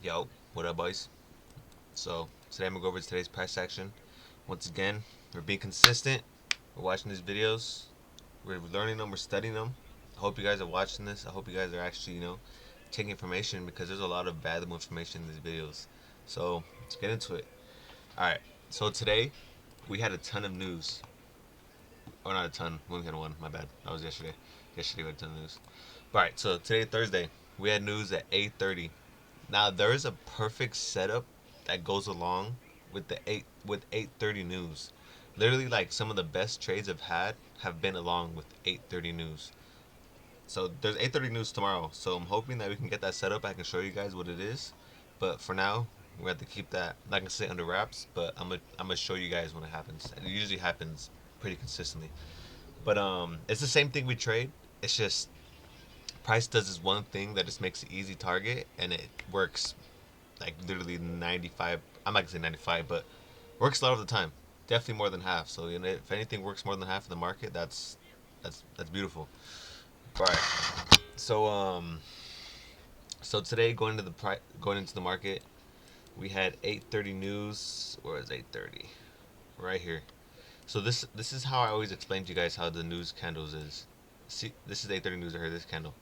Yo, what up, boys? So, today I'm gonna go over today's price action. Once again, we're being consistent. We're watching these videos. We're learning them. We're studying them. I hope you guys are watching this. I hope you guys are actually, taking information because there's a lot of valuable information in these videos. So, let's get into it. Alright, so today we had a ton of news. Or not a ton, we only had one, my bad. That was yesterday. Yesterday we had a ton of news. Alright, so today, Thursday, we had news at 8:30. Now there is a perfect setup that goes along with the 8:30 news. Literally, like some of the best trades I've had have been along with 8:30 news. So there's 8:30 news tomorrow. So I'm hoping that we can get that set up. I can show you guys what it is. But for now, we have to keep that. I'm not gonna say under wraps, but I'm gonna show you guys when it happens. And it usually happens pretty consistently. But it's the same thing we trade. It's just Price does this one thing that just makes it easy target, and it works like literally 95. I'm not gonna say 95, but works a lot of the time. Definitely more than half. So if anything works more than half of the market, that's beautiful. All right. So so today going into the market, we had 8:30 news. Where is 8:30? Right here. So this is how I always explain to you guys how the news candles is. See, this is 8:30 news right here. This candle.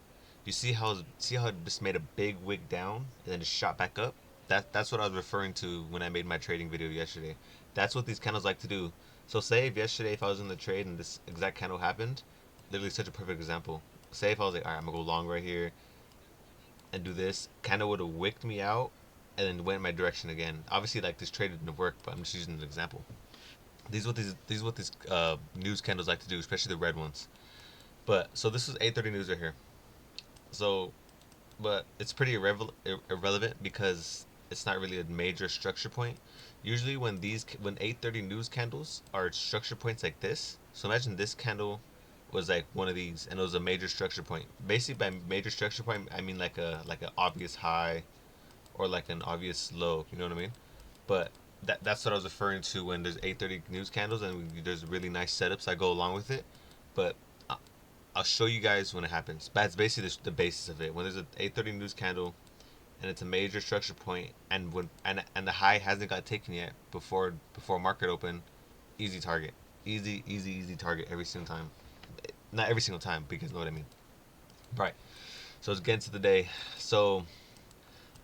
You see how it just made a big wick down and then just shot back up. That's what I was referring to when I made my trading video yesterday. That's what these candles like to do. So say if yesterday if I was in the trade and this exact candle happened, literally such a perfect example. Say if I was like, all right, I'm gonna go long right here and do this, candle would have wicked me out and then went in my direction again. Obviously, like this trade didn't work, but I'm just using an example. These news candles like to do, especially the red ones. But so this is 8:30 news right here. So but it's pretty irrelevant because it's not really a major structure point. Usually, when 8:30 news candles are structure points like this. So imagine this candle was like one of these, and it was a major structure point. Basically, by major structure point, I mean like an obvious high or like an obvious low. You know what I mean? But that's what I was referring to when there's 8:30 news candles and there's really nice setups that go along with it. But I'll show you guys when it happens. But that's basically the basis of it. When there's an 8:30 news candle and it's a major structure point, and the high hasn't got taken yet before market open, easy target, easy target every single time. Not every single time, because you know what I mean. Right. So let's get into the day. So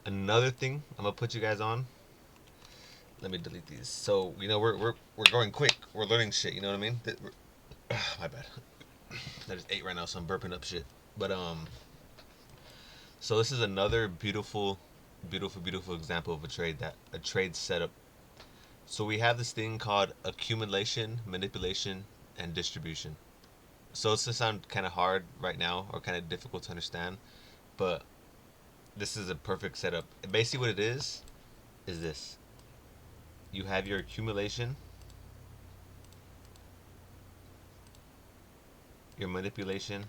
another thing I'm gonna put you guys on. Let me delete these. So we're going quick. We're learning shit. You know what I mean? My bad. I just ate right now, so I'm burping up shit. But so this is another beautiful example of a trade setup. So we have this thing called accumulation, manipulation, and distribution. So it's to sound kind of hard right now or kind of difficult to understand, but this is a perfect setup. Basically, what it is this: you have your accumulation, your manipulation,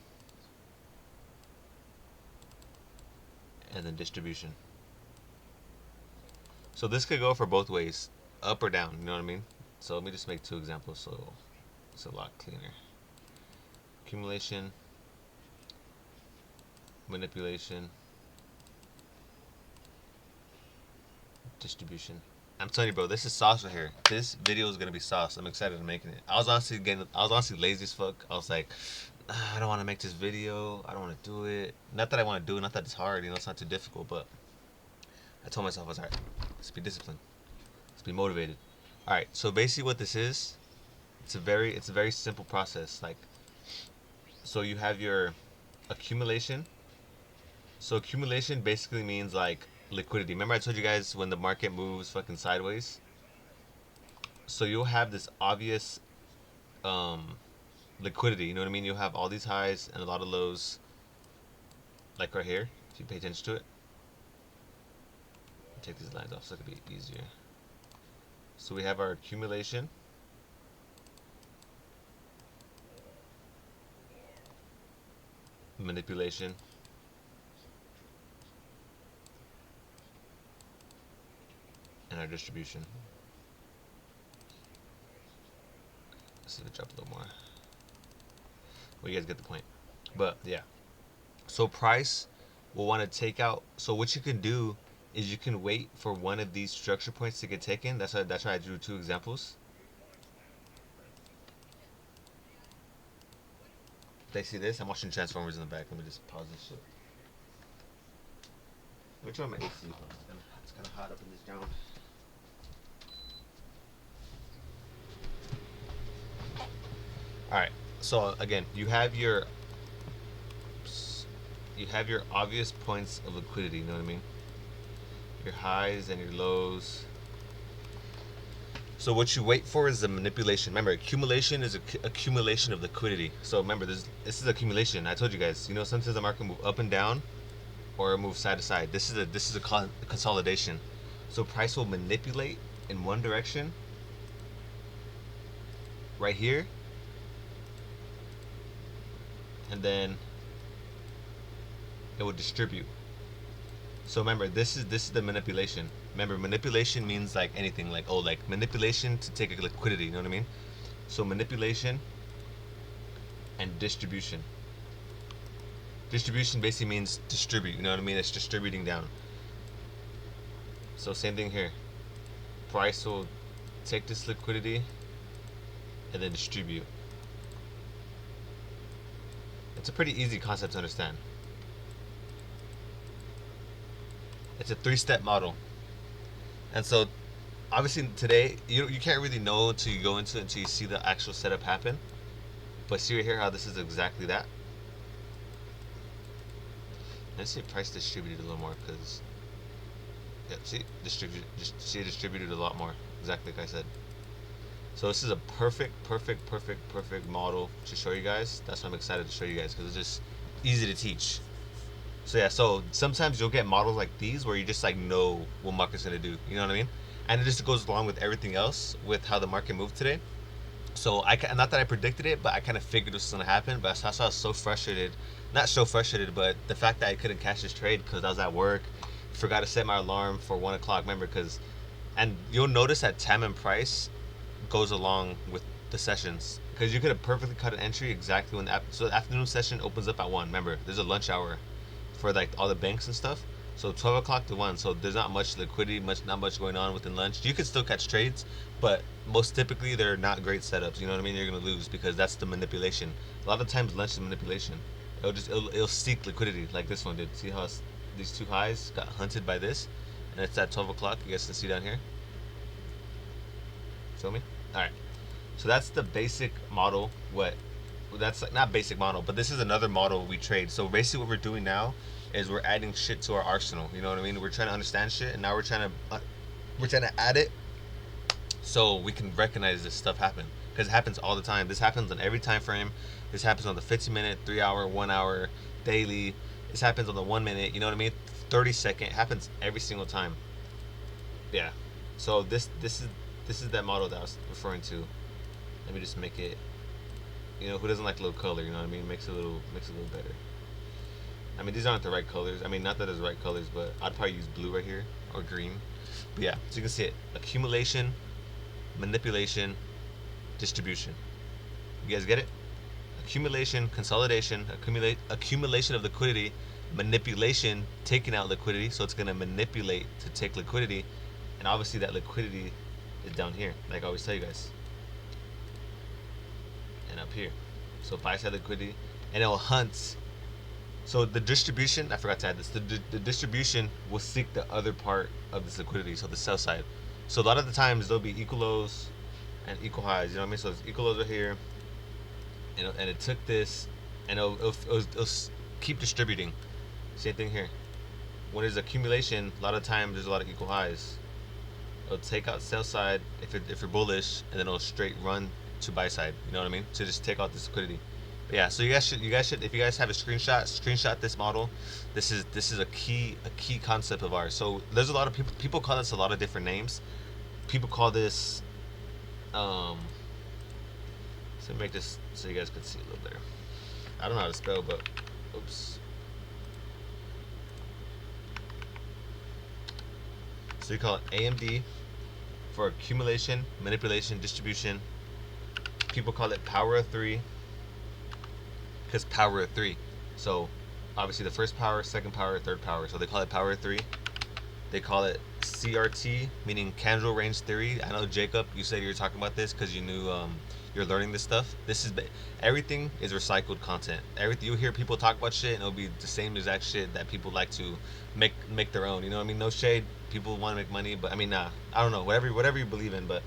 and then distribution. So this could go for both ways, up or down. You know what I mean? So let me just make two examples so it's a lot cleaner. Accumulation, manipulation, distribution. I'm telling you, bro, this is sauce right here. This video is gonna be sauce. I'm excited to making it. I was honestly lazy as fuck. I was like, I don't want to make this video. I don't want to do it. Not that I want to do it. Not that it's hard. It's not too difficult. But I told myself, I was alright. Let's be disciplined. Let's be motivated. All right. So basically, what this is, it's a very simple process. Like, so you have your accumulation. So accumulation basically means like liquidity. Remember I told you guys when the market moves fucking sideways? So you'll have this obvious um liquidity, you know what I mean? You'll have all these highs and a lot of lows like right here. If you pay attention to it. Take these lines off so it could be easier. So we have our accumulation, manipulation, and our distribution. Let's see if it drop a little more. Well, you guys get the point. But yeah. So price will want to take out. So what you can do is you can wait for one of these structure points to get taken. That's why I drew two examples. They see this? I'm watching Transformers in the back. Let me just pause this shit. Let me turn on my AC. It's kind of hot up in this town. All right. So again, you have your obvious points of liquidity. You know what I mean? Your highs and your lows. So what you wait for is the manipulation. Remember, accumulation is accumulation of liquidity. So remember, this is accumulation. I told you guys. You know, sometimes the market move up and down, or move side to side. This is a consolidation. So price will manipulate in one direction, right here, and then it will distribute. So remember, this is the manipulation. Remember, manipulation means like anything, like like manipulation to take a liquidity. You know what I mean? So manipulation and distribution. Distribution basically means distribute. You know what I mean? It's distributing down. So same thing here. Price will take this liquidity and then distribute. It's a pretty easy concept to understand. It's a 3-step model. And so obviously today you can't really know until you go into it, until you see the actual setup happen. But see right here how this is exactly that. Let's see price distributed a little more, because yeah, see it distributed a lot more, exactly like I said. So this is a perfect model to show you guys. That's why I'm excited to show you guys, because it's just easy to teach. So yeah, so sometimes you'll get models like these where you just like know what market's gonna do. You know what I mean? And it just goes along with everything else with how the market moved today. So not that I predicted it, but I kind of figured this was gonna happen. But I was so frustrated, not so frustrated, but the fact that I couldn't catch this trade because I was at work, forgot to set my alarm for 1 o'clock. Remember, and you'll notice that time and price goes along with the sessions, because you could have perfectly cut an entry exactly when so the afternoon session opens up at 1. Remember, there's a lunch hour for like all the banks and stuff. So 12 o'clock to 1. So there's not much liquidity, not much going on within lunch. You could still catch trades, but most typically they're not great setups. You know what I mean? You're gonna lose because that's the manipulation. A lot of times lunch is manipulation. It'll seek liquidity like this one did. See how these two highs got hunted by this, and it's at 12 o'clock. You guys can see down here. Feel me? All right. So that's the basic model. That's like not basic model, but this is another model we trade. So basically what we're doing now is we're adding shit to our arsenal. You know what I mean? We're trying to understand shit, and now we're trying to add it so we can recognize this stuff happen, because it happens all the time. This happens on every time frame. This happens on the 15-minute, 3-hour, 1 hour, daily. This happens on the 1 minute. You know what I mean? 30-second. It happens every single time. Yeah. So this is that model that I was referring to. Let me just make it. You know, who doesn't like a little color? You know what I mean? Makes it a little better. I mean, these aren't the right colors. I mean, not that it's the right colors, but I'd probably use blue right here or green. But yeah, so you can see it: accumulation, manipulation, distribution. You guys get it? Accumulation, consolidation, accumulation of liquidity, manipulation, taking out liquidity. So it's gonna manipulate to take liquidity, and obviously that liquidity is down here, like I always tell you guys, and up here. So buy side liquidity, and it will hunt. So the distribution, I forgot to add this. The distribution will seek the other part of this liquidity, so the sell side. So a lot of the times there'll be equal lows and equal highs. You know what I mean? So it's equal lows right here, and it took this, and it'll keep distributing. Same thing here. When there's accumulation, a lot of times there's a lot of equal highs. It'll take out sell side if you're bullish, and then it'll straight run to buy side. You know what I mean? To just take out this liquidity. But yeah, so you guys should, if you guys have a screenshot this model. This is a key concept of ours. So there's a lot of people call this a lot of different names. People call this so make this so you guys can see a little better. I don't know how to spell, but oops. So you call it AMD for accumulation, manipulation, distribution. People call it power of 3. Because power of 3. So obviously the first power, second power, third power. So they call it power of 3. They call it CRT, meaning candle range theory. I know Jacob, you said you were talking about this because you knew you're learning this stuff. This is everything is recycled content. Everything you hear people talk about shit, and it'll be the same exact shit that people like to make their own. You know what I mean? No shade. People want to make money, but I mean, nah. I don't know. Whatever you believe in, but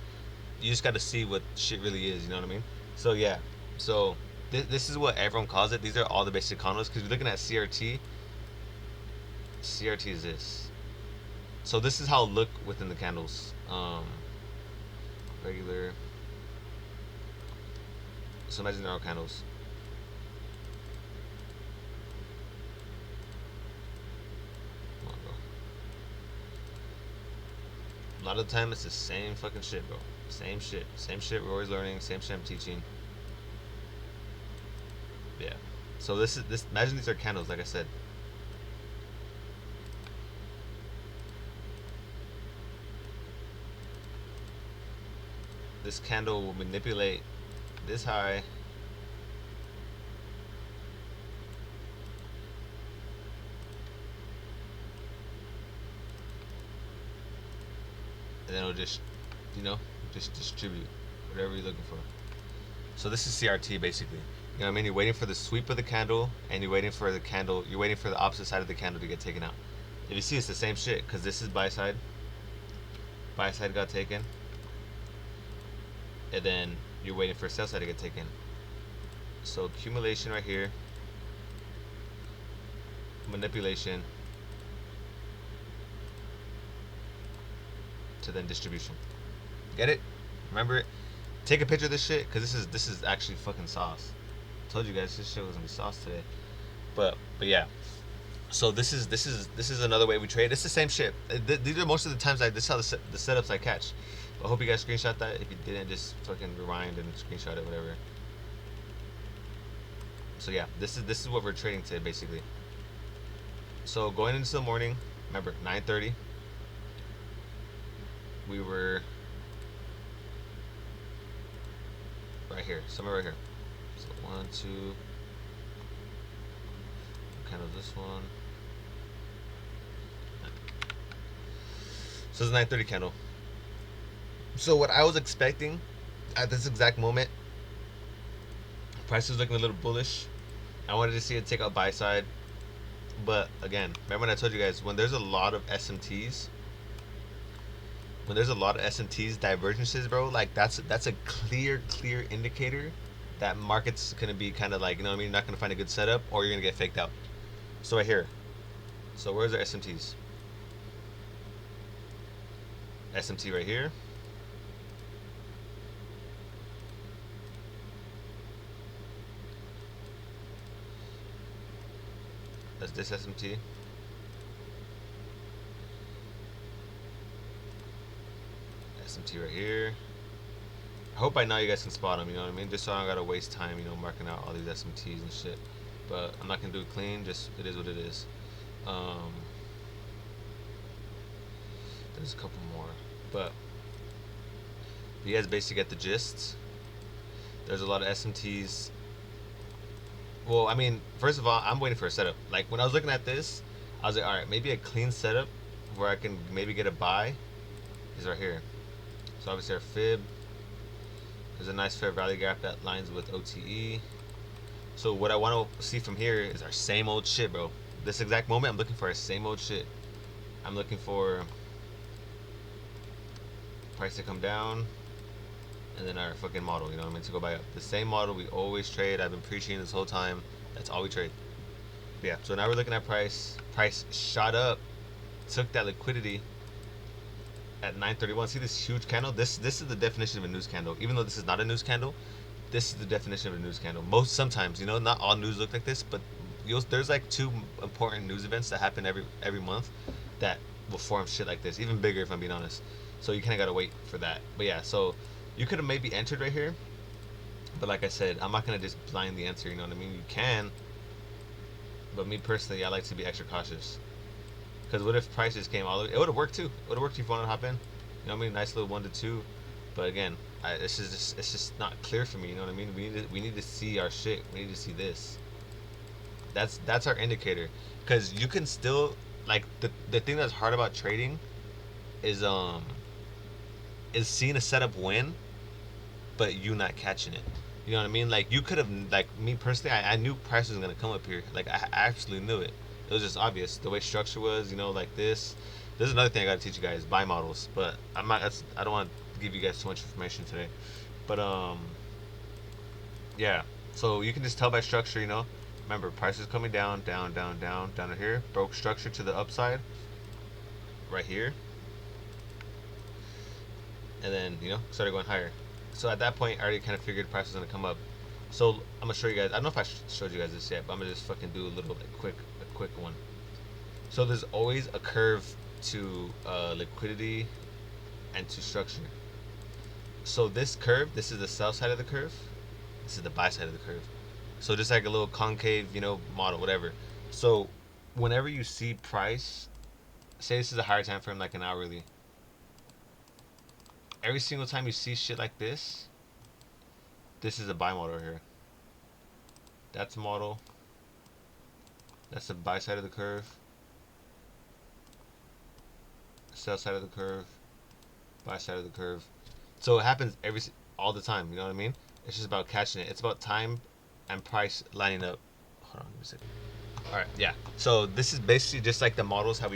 you just got to see what shit really is. You know what I mean? So yeah. So this is what everyone calls it. These are all the basic condos because you're looking at CRT. CRT is this. So this is how it'll look within the candles. Regular. So imagine there are candles. Come on, bro. A lot of the time it's the same fucking shit, bro. Same shit. Same shit we're always learning. Same shit I'm teaching. Yeah. So this. Imagine these are candles, like I said. This candle will manipulate this high. And then it'll just, just distribute whatever you're looking for. So this is CRT basically. You know what I mean? You're waiting for the sweep of the candle, and you're waiting for the opposite side of the candle to get taken out. If you see, it's the same shit, because this is buy side. Buy side got taken. And then you're waiting for sell side to get taken. So accumulation right here. Manipulation. To then distribution. Get it? Remember it? Take a picture of this shit, because this is actually fucking sauce. I told you guys this shit was gonna be sauce today. But yeah. So this is another way we trade. It's the same shit. These are most of the times this is how the setups I catch. I hope you guys screenshot that. If you didn't, just fucking rewind and screenshot it, whatever. So yeah, this is what we're trading today basically. So going into the morning, remember 9:30. We were right here, somewhere right here. So 1, 2. Kind of this one. So it's 9:30 candle. So what I was expecting at this exact moment, price was looking a little bullish. I wanted to see it take out buy side, but again, remember when I told you guys when there's a lot of SMTs, divergences, bro, like that's a clear indicator that market's gonna be kind of like, you know what I mean, you're not gonna find a good setup, or you're gonna get faked out. So right here. So where's our SMTs? SMT right here. That's this SMT. SMT right here. I hope by now you guys can spot them, you know what I mean? Just so I don't gotta waste time, marking out all these SMTs and shit. But I'm not gonna do it clean, just it is what it is. There's a couple more. But you guys basically get the gist. There's a lot of SMTs. Well, I mean, first of all, I'm waiting for a setup. Like when I was looking at this, I was like, alright, maybe a clean setup where I can maybe get a buy is right here. So obviously our fib. There's a nice fair value gap that lines with OTE. So what I want to see from here is our same old shit, bro. This exact moment, I'm looking for our same old shit. I'm looking for price to come down, and then our fucking model, you know what I mean, to go buy up. The same model we always trade. I've been preaching this whole time. That's all we trade. But yeah, so now we're looking at price. Price shot up, took that liquidity at 9:31. See this huge candle? This is the definition of a news candle. Even though this is not a news candle, this is the definition of a news candle. Sometimes, not all news look like this, but there's like 2 important news events that happen every month that will form shit like this, even bigger if I'm being honest. So you kind of gotta wait for that. But yeah, so you could have maybe entered right here, but like I said, I'm not gonna just blindly enter. You know what I mean? You can, but me personally, I like to be extra cautious. Because what if prices came all the way? It would have worked too. It would have worked if you wanted to hop in. You know what I mean? Nice little 1 to 2. But again, it's just not clear for me. You know what I mean? We need to see our shit. We need to see this. That's our indicator. Because you can still like the thing that's hard about trading is seeing a setup win, but you not catching it. You know what I mean? Like you could have, like me personally, I knew price was gonna come up here. Like I absolutely knew it. It was just obvious the way structure was. You know, like this. There's another thing I gotta teach you guys: buy models. But I'm not. I don't want to give you guys too much information today. But yeah. So you can just tell by structure. You know, remember price is coming down, down, down, down, down to here. Broke structure to the upside, right here, and then started going higher. So at that point, I already kind of figured price was gonna come up. So I'm gonna show you guys. I don't know if I showed you guys this yet, but I'm gonna just fucking do a little quick one. So there's always a curve to liquidity and to structure. So this curve, this is the sell side of the curve. This is the buy side of the curve. So just like a little concave, model, whatever. So whenever you see price, say this is a higher time frame, like an hourly. Every single time you see shit like this is a buy model here. That's a model. That's the buy side of the curve. Sell side of the curve. Buy side of the curve. So it happens all the time. You know what I mean? It's just about catching it. It's about time and price lining up. Hold on, let me see. All right, yeah. So this is basically just like the models how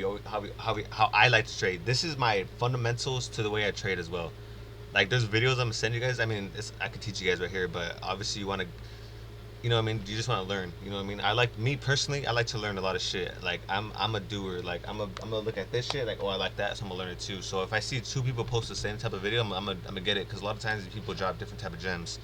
I like to trade. This is my fundamentals to the way I trade as well. Like there's videos I'm gonna send you guys. I mean, I could teach you guys right here, but obviously you want to, I mean, you just want to learn. You know what I mean? Me personally, I like to learn a lot of shit. Like I'm a doer. Like I'm gonna look at this shit. Like, oh, I like that, so I'm gonna learn it too. So if I see two people post the same type of video, I'm gonna get it, because a lot of times people drop different type of gems,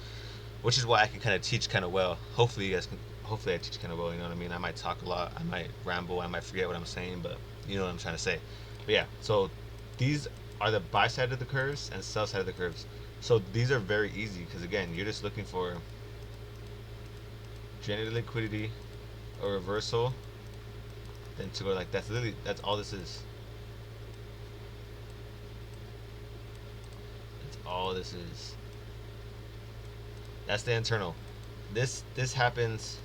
which is why I can kind of teach kind of well. Hopefully you guys can. Hopefully I teach kind of well. You know what I mean? I might talk a lot. I might ramble. I might forget what I'm saying, but you know what I'm trying to say. But yeah. So these are the buy side of the curves and sell side of the curves. So these are very easy, because again, you're just looking for generate liquidity, a reversal, then to go like that's all this is. That's all this is. That's the internal. This happens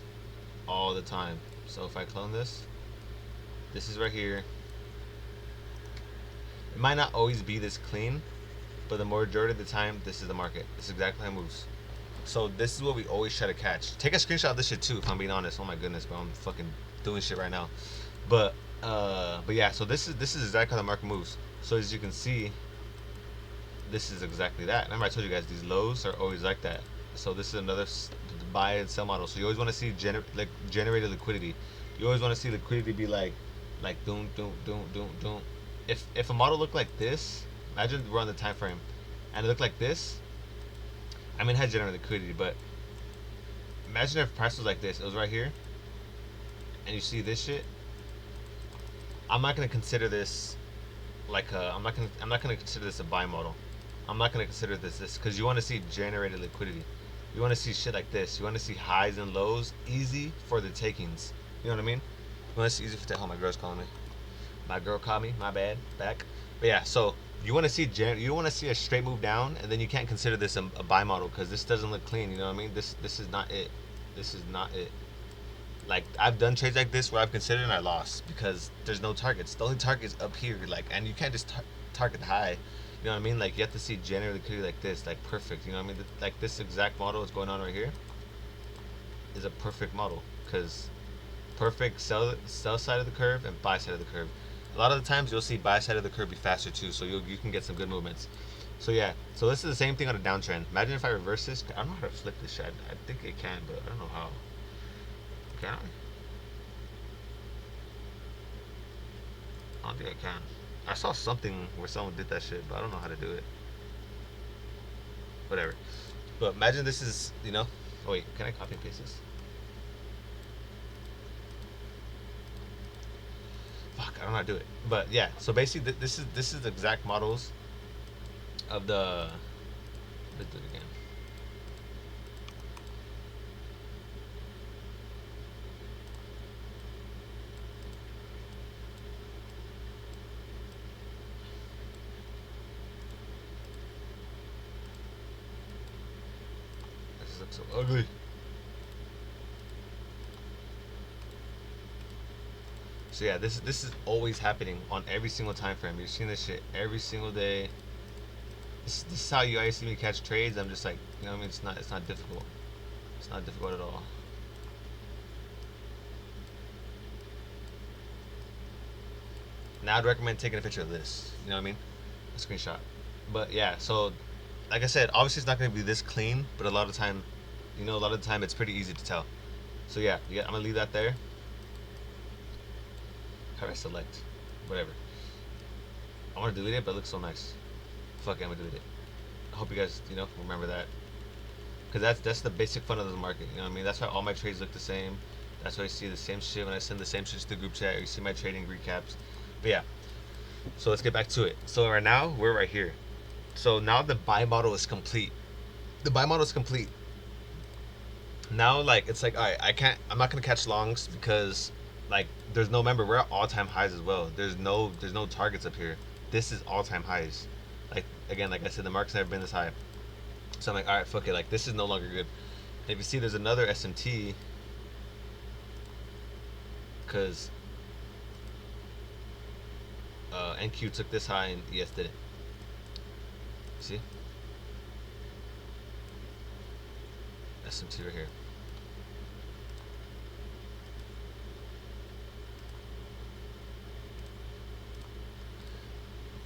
all the time. So if I clone this is right here. It might not always be this clean, but the majority of the time, this is the market. This is exactly how it moves. So this is what we always try to catch. Take a screenshot of this shit too, if I'm being honest. Oh my goodness, bro, I'm fucking doing shit right now. But yeah. So this is exactly how the market moves. So as you can see, this is exactly that. Remember I told you guys these lows are always like that. So this is another buy and sell model. So you always want to see generated liquidity. You always want to see liquidity be like doom doom doom doom doom. If a model looked like this, imagine we're on the time frame, and it looked like this. I mean, it had generated liquidity, but imagine if price was like this. It was right here, and you see this shit. I'm not gonna consider this like I'm not gonna consider this a buy model. I'm not gonna consider this because you want to see generated liquidity. You want to see shit like this. You want to see highs and lows easy for the takings. You know what I mean? You want to see easy for the hell. My girl's calling me. My girl called me. My bad. Back. But yeah, so you want to see a straight move down, and then you can't consider this a buy model because this doesn't look clean. You know what I mean? This is not it. This is not it. Like I've done trades like this where I've considered and I lost because there's no targets. The only target is up here. Like, and you can't just target high. You know what I mean? Like you have to see generally clearly like this, like perfect. You know what I mean? Like this exact model is going on right here is a perfect model because perfect sell side of the curve and buy side of the curve. A lot of the times you'll see buy side of the curve be faster too, so you can get some good movements. So yeah, so this is the same thing on a downtrend. Imagine if I reverse this. I don't know how to flip this shit. I think it can, but I don't know how. Can I? I don't think I can. I saw something where someone did that shit, but I don't know how to do it. Whatever. But imagine this is, oh wait, can I copy and paste this? Fuck, I don't know how to do it. But yeah, so basically this is the exact models of the. Let's do it again. This looks so ugly. So So yeah, this is always happening on every single time frame. You're seeing this shit every single day. This is how you guys see me catch trades. I'm just like, you know what I mean? It's not difficult. It's not difficult at all. Now I'd recommend taking a picture of this. You know what I mean? A screenshot. But yeah, so like I said, obviously it's not going to be this clean, but a lot of time, a lot of the time it's pretty easy to tell. So yeah, I'm gonna leave that there. How do I select? Whatever. I want to delete it, but it looks so nice. Fuck it, I'm gonna delete it. I hope you guys, remember that. Because that's the basic fun of the market. You know what I mean? That's why all my trades look the same. That's why you see the same shit when I send the same shit to the group chat. You see my trading recaps. But yeah, so let's get back to it. So right now, we're right here. So now the buy model is complete. The buy model is complete. Now, like, it's like, all right, I'm not gonna catch longs because, like, there's no, remember, we're at all-time highs as well. There's no targets up here. This is all-time highs. Like, again, like I said, the market's never been this high. So I'm like, all right, fuck it. Like, this is no longer good. And if you see, there's another SMT, because NQ took this high and ES didn't. See? SMT right here.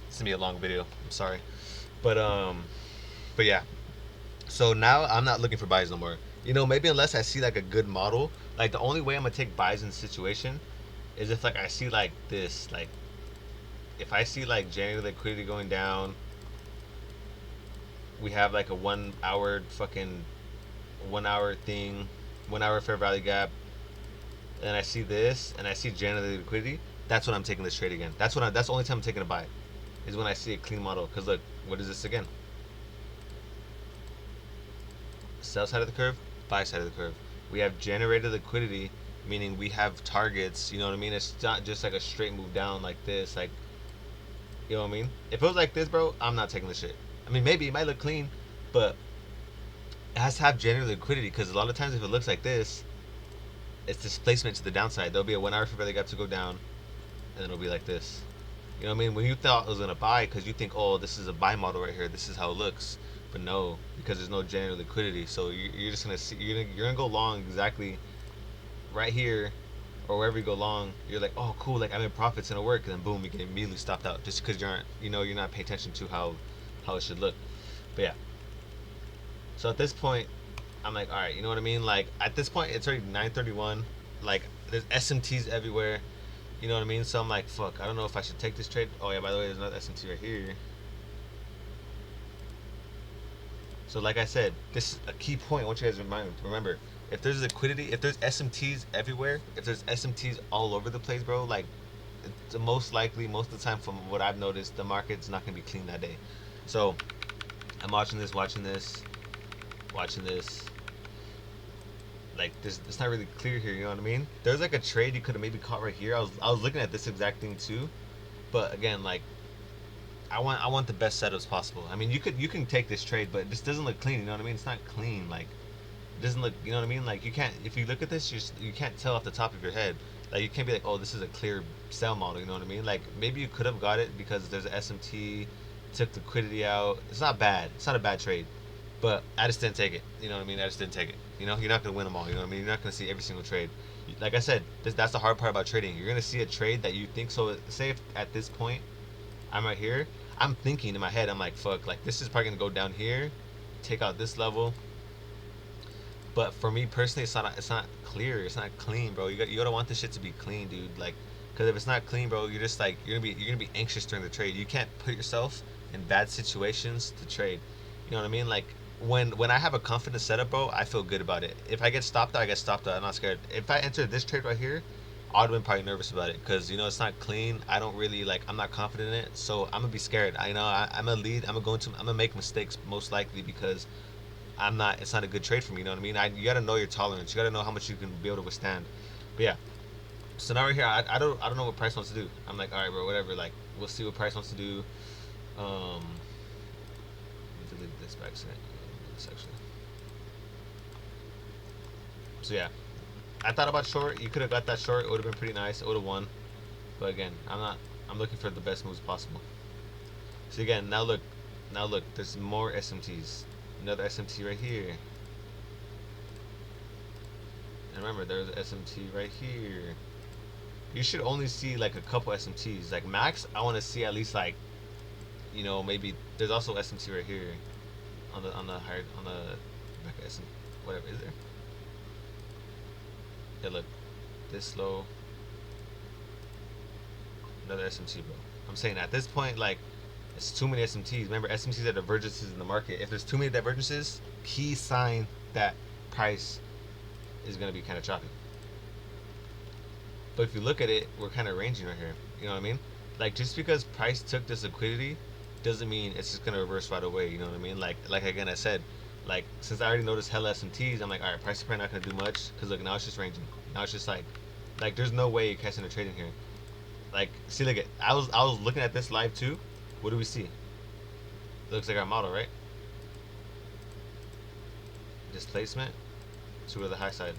It's gonna be a long video. I'm sorry, but yeah. So now I'm not looking for buys no more. Maybe unless I see like a good model. Like the only way I'm gonna take buys in this situation is if like I see like this, like if I see like January liquidity going down, we have like a 1 hour fucking 1 hour thing, 1 hour fair value gap, and I see this and I see January liquidity. That's when I'm taking this trade again. That's the only time I'm taking a buy, is when I see a clean model. Cause look, what is this again? Sell side of the curve, buy side of the curve. We have generated liquidity, meaning we have targets. You know what I mean? It's not just like a straight move down like this. Like, you know what I mean? If it was like this, bro, I'm not taking the shit. I mean, maybe it might look clean, but it has to have generated liquidity. Because a lot of times, if it looks like this, it's displacement to the downside. There'll be a 1 hour fair value gap to go down, and then it'll be like this. You know what I mean? When you thought it was gonna buy, because you think, oh, this is a buy model right here. This is how it looks. But no, because there's no general liquidity, so you're just gonna see you're gonna go long exactly right here, or wherever you go long. You're like, oh, cool, like I'm in profits and it work, and then boom, you get immediately stopped out just because you're not paying attention to how it should look. But yeah, so at this point, I'm like, all right, you know what I mean? Like at this point, it's already 9:31. Like there's SMTs everywhere. You know what I mean? So I'm like, fuck, I don't know if I should take this trade. Oh yeah, by the way, there's another SMT right here. So like I said, this is a key point. I want you guys to remember, if there's liquidity, if there's SMTs everywhere, if there's SMTs all over the place, bro, like it's most likely, most of the time from what I've noticed, the market's not gonna be clean that day. So I'm watching this. Like this, it's not really clear here. You know what I mean? There's like a trade you could have maybe caught right here. I was looking at this exact thing too, but again, like I want the best setups possible. I mean, you can take this trade, but it just doesn't look clean. You know what I mean? It's not clean. Like it doesn't look. You know what I mean? Like you can't. If you look at this, you can't tell off the top of your head. Like you can't be like, oh, this is a clear sell model. You know what I mean? Like maybe you could have got it because there's an SMT, took liquidity out. It's not bad. It's not a bad trade, but I just didn't take it. You know what I mean? I just didn't take it. You're not gonna win them all. You know what I mean? You're not gonna see every single trade. Like I said, that's the hard part about trading. You're gonna see a trade that you think. So say if at this point I'm right here, I'm thinking in my head, I'm like, fuck, like this is probably gonna go down here, take out this level. But for me personally, it's not clear, it's not clean, bro. You gotta want this shit to be clean, dude. Like, cause if it's not clean, bro, you're just like you're gonna be anxious during the trade. You can't put yourself in bad situations to trade. You know what I mean? Like when I have a confident setup, bro, I feel good about it. If I get stopped out, I get stopped out. I'm not scared. If I enter this trade right here, I'd have been probably nervous about it because it's not clean. I don't really like. I'm not confident in it, so I'm gonna be scared. I'm gonna lead. I'm gonna make mistakes most likely because I'm not. It's not a good trade for me. You know what I mean? You gotta know your tolerance. You gotta know how much you can be able to withstand. But yeah. So now we're here. I don't know what Price wants to do. I'm like, all right, bro, whatever. Like we'll see what Price wants to do. Um, delete this back section. So yeah. I thought about short. You could have got that short. It would have been pretty nice. It would have won. But again, I'm not. I'm looking for the best moves possible. So again, now look, there's more SMTs. Another SMT right here. And remember, there's an SMT right here. You should only see like a couple SMTs. Like max, I want to see at least like, maybe there's also SMT right here on the higher on the back SM whatever is there. Yeah, look, this low, another SMT, bro. I'm saying at this point, like, it's too many SMTs. Remember, SMTs are divergences in the market. If there's too many divergences, key sign that price is gonna be kind of choppy. But if you look at it, we're kind of ranging right here. You know what I mean? Like, just because price took this liquidity doesn't mean it's just gonna reverse right away. You know what I mean? Like again, I said, like, since I already noticed hella SMTs, I'm like, all right, price is probably not gonna do much because look, now it's just ranging. Now it's just like there's no way you're catching a trade in here. Like, see, look at I was looking at this live too. What do we see? It looks like our model, right? Displacement to the high side,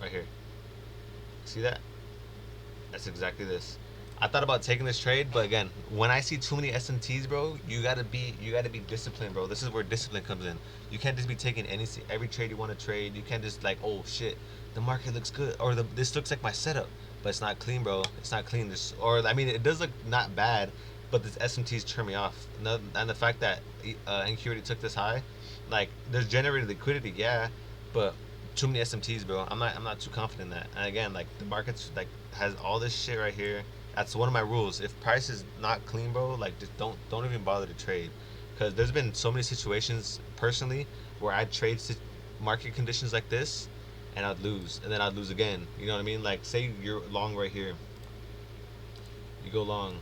right here. See that? That's exactly this. I thought about taking this trade, but again, when I see too many SMTs, bro, you gotta be disciplined, bro. This is where discipline comes in. You can't just be taking every trade you want to trade. You can't just like, oh shit, the market looks good, or this looks like my setup, but it's not clean, bro. It's not clean. Or I mean, it does look not bad, but this SMTs turn me off. And the fact that NQ already took this high, like, there's generated liquidity, yeah, but too many SMTs, bro. I'm not too confident in that. And again, like, the market's like has all this shit right here. That's one of my rules. If price is not clean, bro, like, just don't even bother to trade, because there's been so many situations personally where I trade market conditions like this, and I'd lose, and then I'd lose again. You know what I mean? Like, say you're long right here, you go long,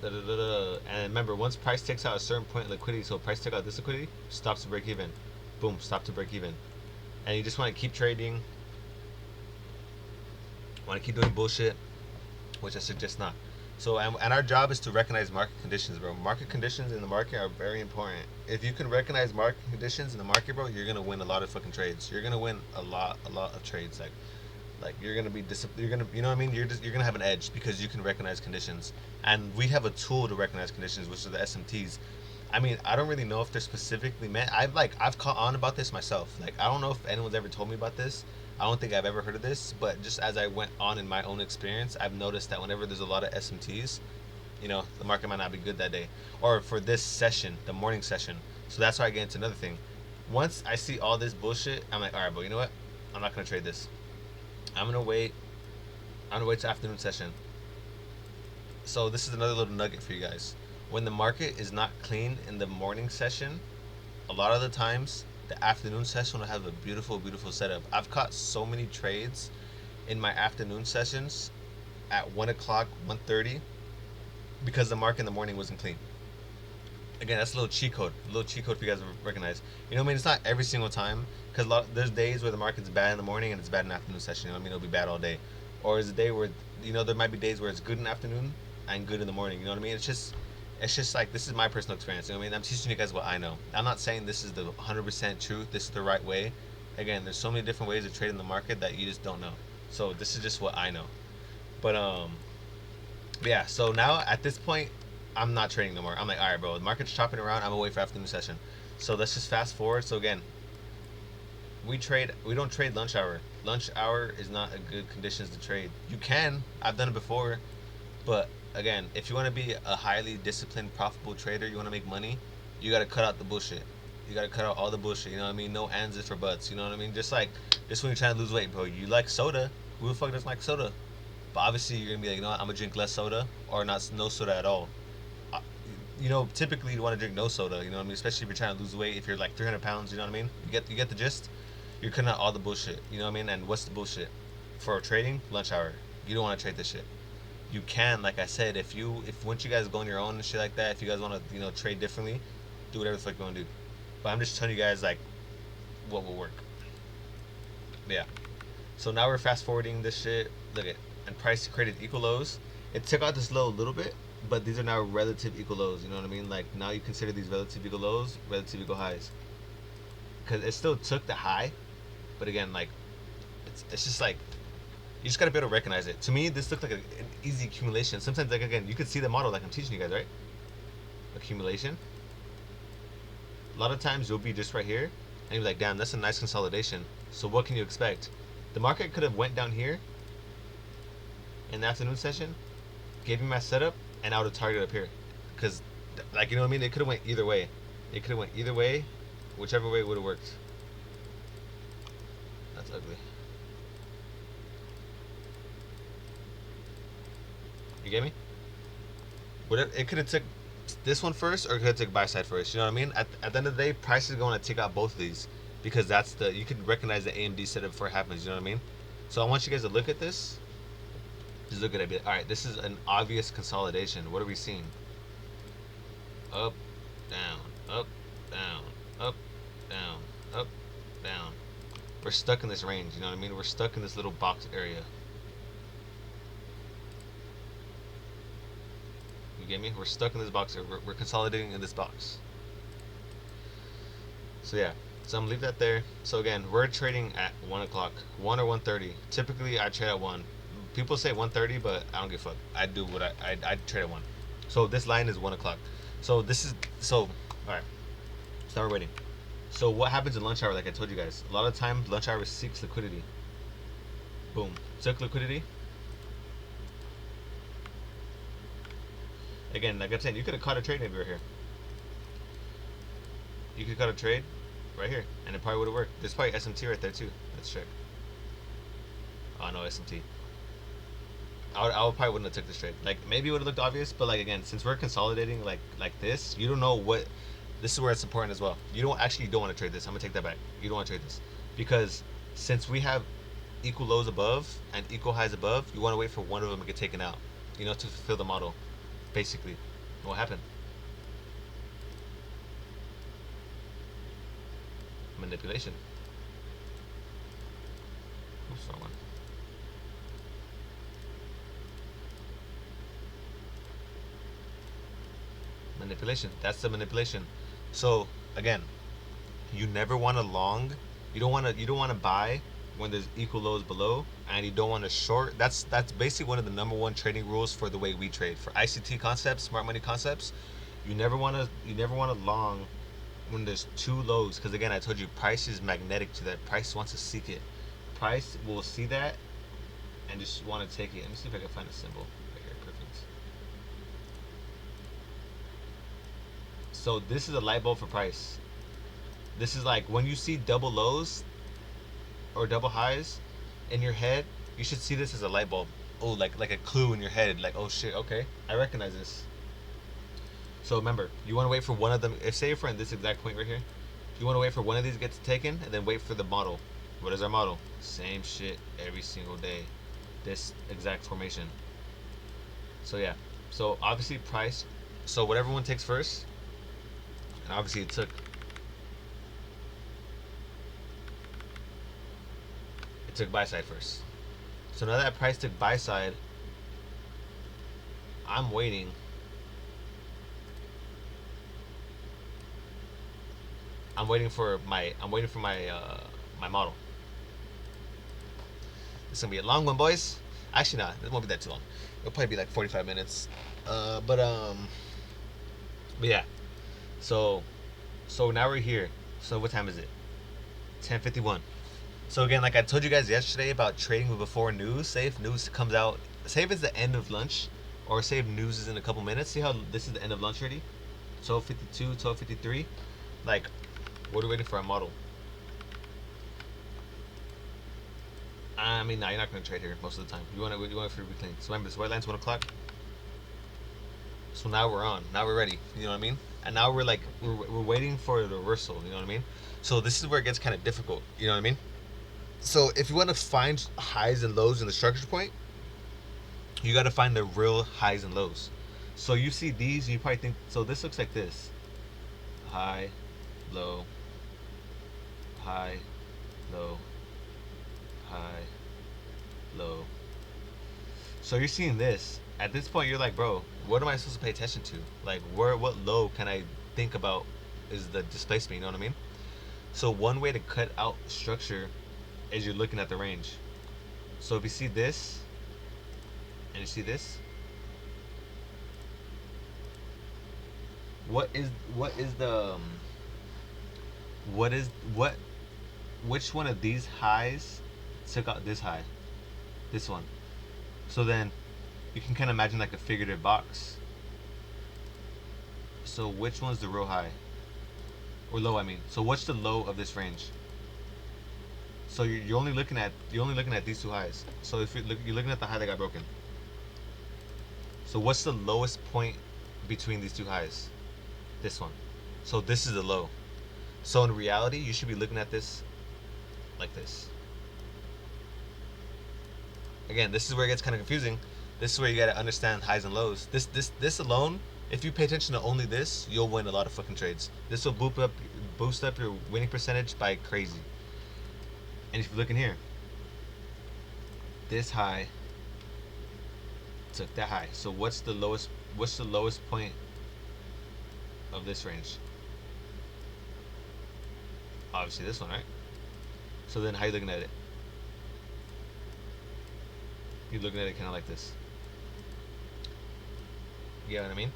da, da, da, da, and remember, once price takes out a certain point of liquidity, so price take out this liquidity, stops to break even, boom, stop to break even, and you just want to keep trading, want to keep doing bullshit, which I suggest not. So, and our job is to recognize market conditions, bro. Market conditions in the market are very important. If you can recognize market conditions in the market, bro, you're gonna win a lot of fucking trades. You're gonna win a lot of trades. Like you're gonna be disciplined. You're gonna, you know what I mean? You're gonna have an edge because you can recognize conditions, and we have a tool to recognize conditions, which are the SMTs. I mean, I don't really know if they're specifically meant. I've caught on about this myself. Like, I don't know if anyone's ever told me about this. I don't think I've ever heard of this, but just as I went on in my own experience, I've noticed that whenever there's a lot of SMTs, the market might not be good that day, or for this session, the morning session. So that's why I get into another thing. Once I see all this bullshit, I'm like, all right, but you know what? I'm not gonna trade this. I'm gonna wait. I'm gonna wait till afternoon session. So this is another little nugget for you guys. When the market is not clean in the morning session, a lot of the times the afternoon session will have a beautiful, beautiful setup. I've caught so many trades in my afternoon sessions at 1 o'clock, 1:30, because the market in the morning wasn't clean. Again, that's a little cheat code. A little cheat code for you guys to recognize. You know what I mean? It's not every single time, because there's days where the market's bad in the morning and it's bad in the afternoon session. You know what I mean? It'll be bad all day. Or is a day where, there might be days where it's good in the afternoon and good in the morning. You know what I mean? It's just like, this is my personal experience. You know what I mean? I'm teaching you guys what I know. I'm not saying this is the 100% truth. This is the right way. Again, there's so many different ways to trade in the market that you just don't know. So this is just what I know. But yeah. So now at this point, I'm not trading no more. I'm like, all right, bro. The market's chopping around. I'm gonna wait for afternoon session. So let's just fast forward. So again, we don't trade lunch hour. Lunch hour is not a good conditions to trade. You can. I've done it before. But again, if you want to be a highly disciplined, profitable trader, you want to make money, you got to cut out the bullshit. You got to cut out all the bullshit. You know what I mean? No ands for buts. You know what I mean? Just when you're trying to lose weight, bro. You like soda. Who the fuck doesn't like soda? But obviously, you're going to be like, I'm going to drink less soda or not no soda at all. Uh, typically, you want to drink no soda. You know what I mean? Especially if you're trying to lose weight. If you're like 300 pounds, you know what I mean? You get the gist? You're cutting out all the bullshit. You know what I mean? And what's the bullshit? For trading, lunch hour. You don't want to trade this shit. You can, like I said, if once you guys go on your own and shit like that, if you guys want to, trade differently, do whatever the fuck you want to do. But I'm just telling you guys, like, what will work. But yeah. So now we're fast forwarding this shit. Look at, and price created equal lows. It took out this low a little bit, but these are now relative equal lows. You know what I mean? Like, now you consider these relative equal lows, relative equal highs. Because it still took the high, but again, like, it's just like, You just gotta be able to recognize it. To me, this looked like an easy accumulation. Sometimes, like again, you could see the model like I'm teaching you guys, right? Accumulation. A lot of times you'll be just right here, and you'll be like, damn, that's a nice consolidation. So what can you expect? The market could have went down here in the afternoon session, gave me my setup, and I would have targeted up here. Because, like, you know what I mean? It could have went either way. It could have went either way. Whichever way would have worked. That's ugly. You get me? It could have took this one first, or it could have took buy side first. You know what I mean? At the end of the day, price is going to take out both of these because that's the you can recognize the AMD setup before it happens. You know what I mean? So I want you guys to look at this. Just look at it a bit. All right, this is an obvious consolidation. What are we seeing? Up, down, up, down, up, down, up, down. We're stuck in this range. You know what I mean? We're stuck in this little box area. You get me? We're stuck in this box. We're consolidating in this box. So yeah. So I'm gonna leave that there. So again, we're trading at 1 o'clock, 1 or 1:30. Typically, I trade at 1. People say 1:30, but I don't give a fuck. I do what I trade at 1. So this line is 1 o'clock. So this is all right. So now we're waiting. So what happens in lunch hour? Like I told you guys, a lot of times lunch hour seeks liquidity. Boom, took liquidity. Again, like I said, you could have caught a trade if you were here. You could cut a trade right here, and it probably would have worked. There's probably SMT right there too. Let's check. Oh no, SMT. I probably wouldn't have took this trade. Like maybe it would have looked obvious, but like again, since we're consolidating like this, you don't know what. This is where it's important as well. You don't want to trade this. I'm gonna take that back. You don't want to trade this because since we have equal lows above and equal highs above, you want to wait for one of them to get taken out. You know, to fulfill the model, basically. What happened? Manipulation. Oops, wrong one. Manipulation. That's the manipulation. So again, you never want to long. You don't want to buy when there's equal lows below, and you don't want to short. That's basically one of the number one trading rules for the way we trade for ICT concepts, smart money concepts. You never want to long when there's two lows, because again, I told you price is magnetic to that. Price wants to seek it. Price will see that and just want to take it. Let me see if I can find a symbol right here. Perfect. So this is a light bulb for price. This is like when you see double lows or double highs in your head, you should see this as a light bulb. Oh, like a clue in your head, like, oh shit, okay, I recognize this. So remember, you want to wait for one of them. If say you're in this exact point right here, you want to wait for one of these gets taken, and then wait for the model. What is our model? Same shit every single day. This exact formation. So yeah. So obviously price. So whatever one takes first, and obviously it took buy side first. So now that price took buy side, I'm waiting. I'm waiting for my my model. It's gonna be a long one, boys. Actually, not. It won't be that too long. It'll probably be like 45 minutes. But yeah. So now we're here. So what time is it? 10:51. So again, like I told you guys yesterday about trading before news. Say if news comes out, say if it's the end of lunch, or say if news is in a couple minutes. See how this is the end of lunch already? 12:52, 12:53. Like, what are we waiting for our model? I mean, nah, you're not gonna trade here most of the time. You want for reclaim. So remember, this white line's 1 o'clock. So now we're on. Now we're ready. You know what I mean? And now we're waiting for the reversal. You know what I mean? So this is where it gets kind of difficult. You know what I mean? So if you want to find highs and lows in the structure point, you got to find the real highs and lows. So you see these, and you probably think, so this looks like this: high, low, high, low, high, low. So you're seeing this. At this point, you're like, bro, what am I supposed to pay attention to? Like, what low can I think about is the displacement? You know what I mean? So one way to cut out structure is you're looking at the range. So if you see this and you see this, what is the what is what which one of these highs took out this high? This one. So then you can kind of imagine like a figurative box. So which one's the real high? Or low, I mean. So what's the low of this range? So you're only looking at these two highs. So if you're looking at the high that got broken. So what's the lowest point between these two highs? This one. So this is the low. So in reality, you should be looking at this like this. Again, this is where it gets kind of confusing. This is where you got to understand highs and lows. This alone, if you pay attention to only this, you'll win a lot of fucking trades. This will boost up your winning percentage by crazy. And if you look in here, this high took that high. So what's the lowest point of this range? Obviously this one, right? So then how you looking at it? You're looking at it kind of like this. You know what I mean?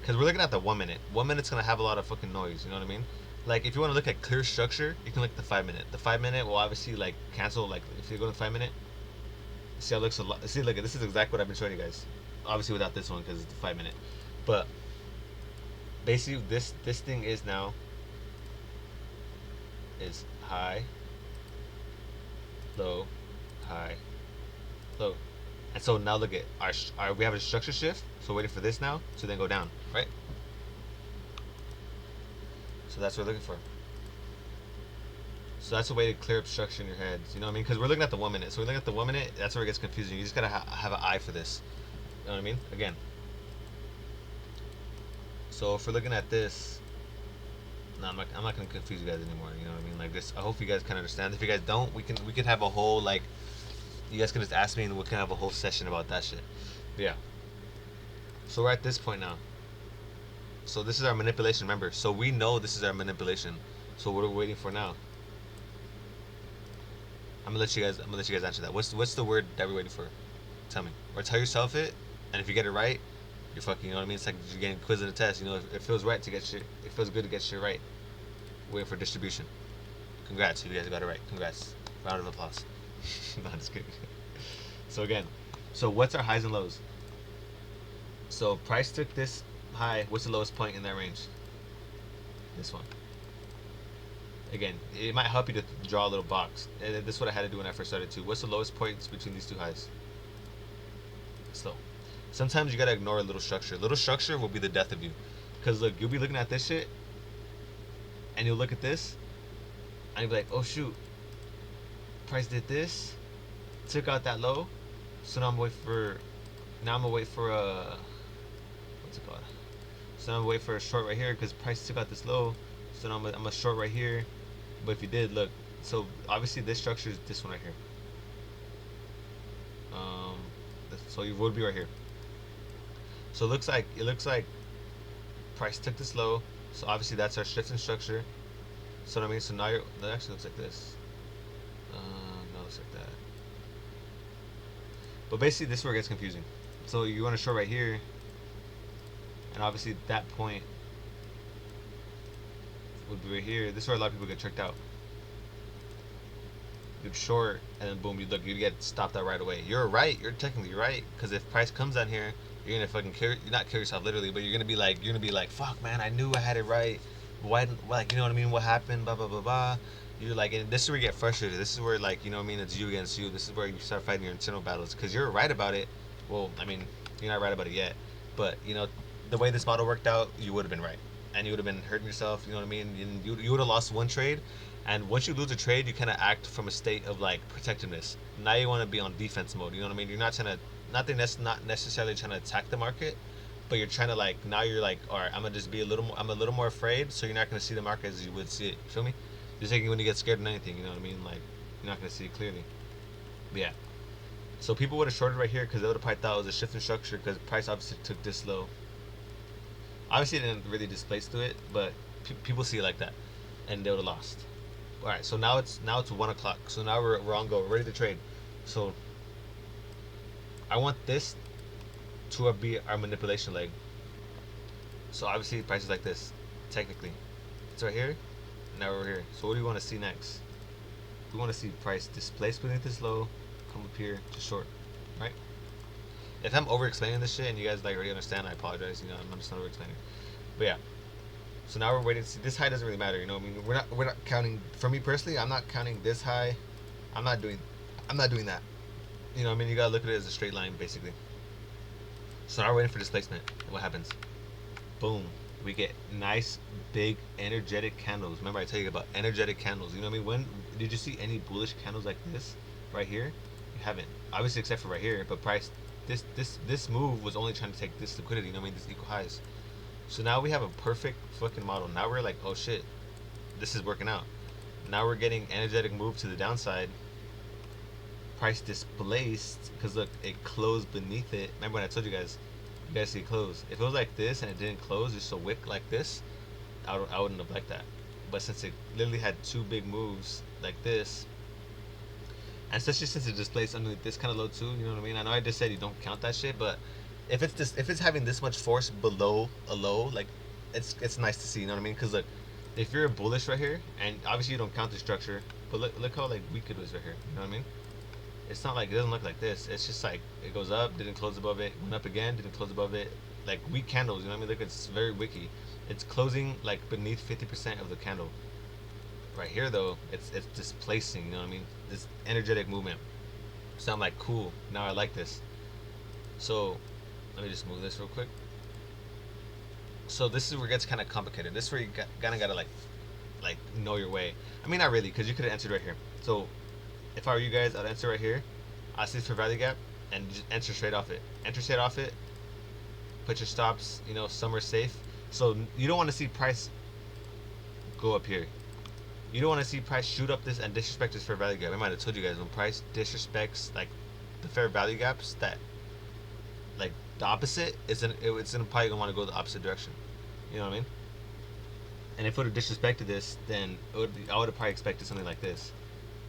Because we're looking at the 1 minute. 1 minute's going to have a lot of fucking noise, you know what I mean? Like, if you want to look at clear structure, you can look at the 5 minute. The 5 minute will obviously, like, cancel, like, if you go to the 5 minute, see how it looks a lot. See, look, this is exactly what I've been showing you guys. Obviously without this one, because it's the 5 minute. But, basically, this thing is now, is high, low, high, low. And so now look at our we have a structure shift, so we're waiting for this now to then go down, right? So that's what we're looking for. So that's a way to clear up structure in your heads, you know what I mean? Because we're looking at the 1 minute. So we're looking at the 1 minute, that's where it gets confusing. You just gotta have an eye for this. You know what I mean? Again. So if we're looking at this, no, I'm not gonna confuse you guys anymore. You know what I mean? Like this. I hope you guys can understand. If you guys don't, we can have a whole like. You guys can just ask me, and we can have a whole session about that shit. But yeah. So we're at this point now. So this is our manipulation. Remember, so we know this is our manipulation. So what are we waiting for now? I'm gonna let you guys answer that. What's the word that we're waiting for? Tell me, or tell yourself it. And if you get it right, you're fucking. You know what I mean? It's like you're getting quiz in a test. You know, it feels right to get shit. It feels good to get shit right. Waiting for distribution. Congrats, you guys got it right. Congrats. Round of applause. No, just kidding. So again, so what's our highs and lows? So price took this high. What's the lowest point in that range? This one. Again, it might help you to draw a little box. And this is what I had to do when I first started too. What's the lowest points between these two highs? Slow. Sometimes you gotta ignore a little structure. Little structure will be the death of you. Cause look, you'll be looking at this shit, and you'll look at this, and you'll be like, oh shoot, price did this, took out that low, so now I'm gonna wait for what's it called? So now I'm gonna wait for a short right here because price took out this low, so now I'm gonna short right here. But if you did look, so obviously this structure is this one right here. So you would be right here. So it looks like price took this low, so obviously that's our shift in structure. So what I mean, so now that actually looks like this. No, it looks like that. But basically, this is where it gets confusing. So you want to short right here, and obviously that point would be right here. This is where a lot of people get tricked out. You'd short, and then boom, you get stopped out right away. You're right. You're technically right, because if price comes down here, you're gonna fucking not kill yourself literally, but you're gonna be like, fuck, man, I knew I had it right. Why, like, you know what I mean? What happened? Blah blah blah blah. You're like, and this is where you get frustrated. This is where, like, you know what I mean? It's you against you. This is where you start fighting your internal battles, because you're right about it. Well, I mean, you're not right about it yet, but you know, the way this model worked out, you would have been right, and you would have been hurting yourself. You know what I mean? And you would have lost one trade. And once you lose a trade, you kind of act from a state of like protectiveness. Now you want to be on defense mode. You know what I mean? You're not trying to, not necessarily trying to attack the market, but you're trying to like, now you're like, all right, I'm gonna just be I'm a little more afraid, so you're not gonna see the market as you would see it. You feel me? Just like when you get scared of anything, you know what I mean? Like, you're not gonna see it clearly. But yeah. So people would have shorted right here because they would have probably thought it was a shift in structure because price obviously took this low. Obviously, it didn't really displace to it, but people see it like that, and they would have lost. All right, so now it's 1 o'clock. So now we're on go. We're ready to trade. So I want this to be our manipulation leg. So obviously price is like this. Technically, it's right here. Now we're here. So what do we want to see next? We want to see price displaced beneath this low, come up here to short, right? If I'm over explaining this shit and you guys like already understand, I apologize. You know, I'm just not over explaining. But yeah. So now we're waiting to see. This high doesn't really matter. You know, I mean, we're not counting. For me personally, I'm not counting this high. I'm not doing that. You know, I mean, you gotta look at it as a straight line basically. So now we're waiting for displacement. And what happens? Boom. We get nice, big, energetic candles. Remember I tell you about energetic candles. You know what I mean? When did you see any bullish candles like this right here? You haven't. Obviously, except for right here. But price, this move was only trying to take this liquidity. You know what I mean? This equal highs. So now we have a perfect fucking model. Now we're like, oh shit, this is working out. Now we're getting energetic move to the downside. Price displaced because look, it closed beneath it. Remember when I told you guys see it close. If it was like this and it didn't close, just a wick like this, I wouldn't have liked that. But since it literally had two big moves like this, and especially since it displaced underneath this kind of low too, you know what I mean? I know I just said you don't count that shit, but if it's having this much force below a low, like it's nice to see, you know what I mean? Because look, if you're bullish right here, and obviously you don't count the structure, but look how like weak it was right here, you know what I mean? It's not like it doesn't look like this. It's just like it goes up, didn't close above it, went up again, didn't close above it. Like weak candles, you know what I mean? Look, it's very wicky. It's closing like beneath 50% of the candle. Right here though, it's displacing, you know what I mean? This energetic movement. So I'm like, cool. Now I like this. So let me just move this real quick. So this is where it gets kind of complicated. This is where you kind of gotta like know your way. I mean, not really, because you could have entered right here. So if I were you guys, I'd enter right here. I'd see for value gap and just enter straight off it. Enter straight off it. Put your stops, you know, somewhere safe. So you don't want to see price go up here. You don't want to see price shoot up this and disrespect this fair value gap. I might have told you guys when price disrespects like the fair value gaps, that like the opposite it's probably gonna want to go the opposite direction. You know what I mean? And if it would have disrespected this, then I would have probably expected something like this.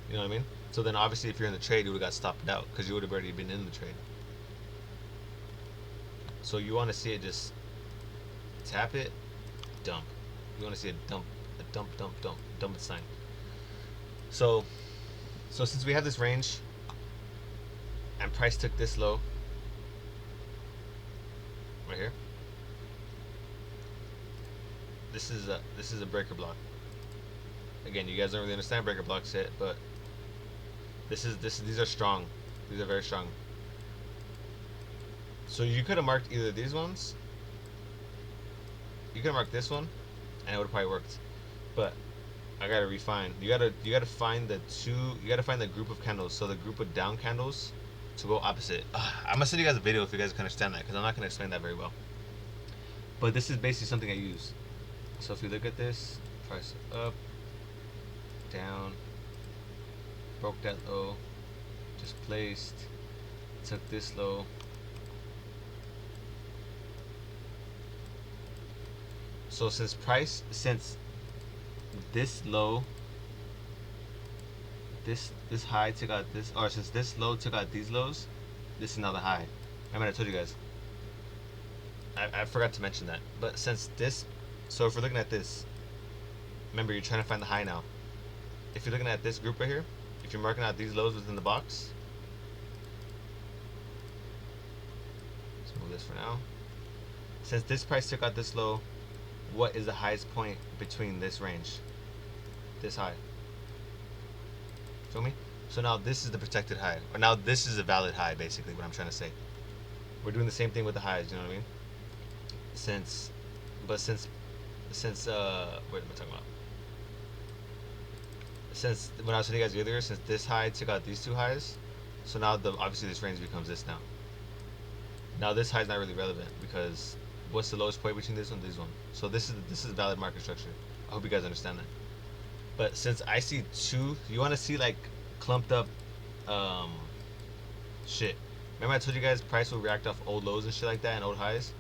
You know what I mean? So then obviously if you're in the trade, you would have got stopped out because you would have already been in the trade. So you want to see it just tap it, dump. You want to see it dump its sign. So since we have this range and price took this low right here, this is a breaker block. Again, you guys don't really understand breaker blocks yet, but these are strong. These are very strong. So you could have marked either these ones. You could have marked this one, and it would have probably worked. But I gotta refine. You gotta find the two. You gotta find the group of candles. So the group of down candles to go opposite. I'm gonna send you guys a video if you guys can understand that, because I'm not gonna explain that very well. But this is basically something I use. So if you look at this, price up, down, broke that low, displaced, took this low. So since this low, this high took out this, or since this low took out these lows, this is now the high. I mean, I told you guys. I forgot to mention that. But since this, so if we're looking at this, remember you're trying to find the high now. If you're looking at this group right here, if you're marking out these lows within the box, let's move this for now. Since this price took out this low, what is the highest point between this range? This high. Feel me? So now this is the protected high. Or now this is a valid high, basically, what I'm trying to say. We're doing the same thing with the highs, you know what I mean? Since what am I talking about? Since when I was telling you guys earlier, since this high took out these two highs, so now obviously this range becomes this now. Now this high is not really relevant because what's the lowest point between this one and this one? So this is valid market structure. I hope you guys understand that. But since I see two, you want to see like clumped up shit. Remember I told you guys price will react off old lows and shit like that and old highs?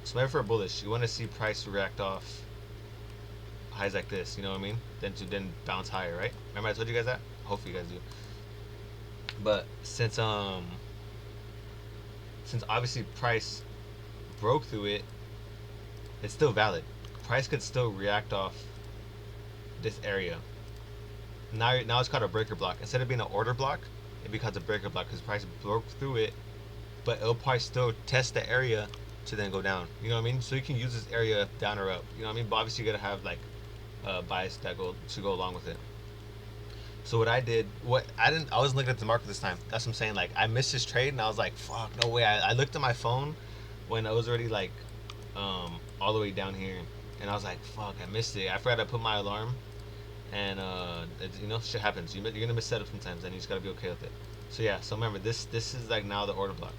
So maybe for a bullish, you want to see price react off highs like this, you know what I mean? Then bounce higher, right? Remember I told you guys that? Hopefully you guys do. But since obviously price broke through it, it's still valid. Price could still react off this area. Now it's called a breaker block. Instead of being an order block, it becomes a breaker block because price broke through it, but it'll probably still test the area to then go down. You know what I mean? So you can use this area down or up. You know what I mean? But obviously you gotta have like bias that go to go along with it. So what I did, what I didn't, I wasn't looking at the market this time. That's what I'm saying. Like I missed this trade, and I was like, "Fuck, no way!" I looked at my phone when I was already like, all the way down here, and I was like, "Fuck, I missed it." I forgot to put my alarm, and shit happens. You're gonna miss setup sometimes, and you just gotta be okay with it. So yeah, so remember this is like now the order block.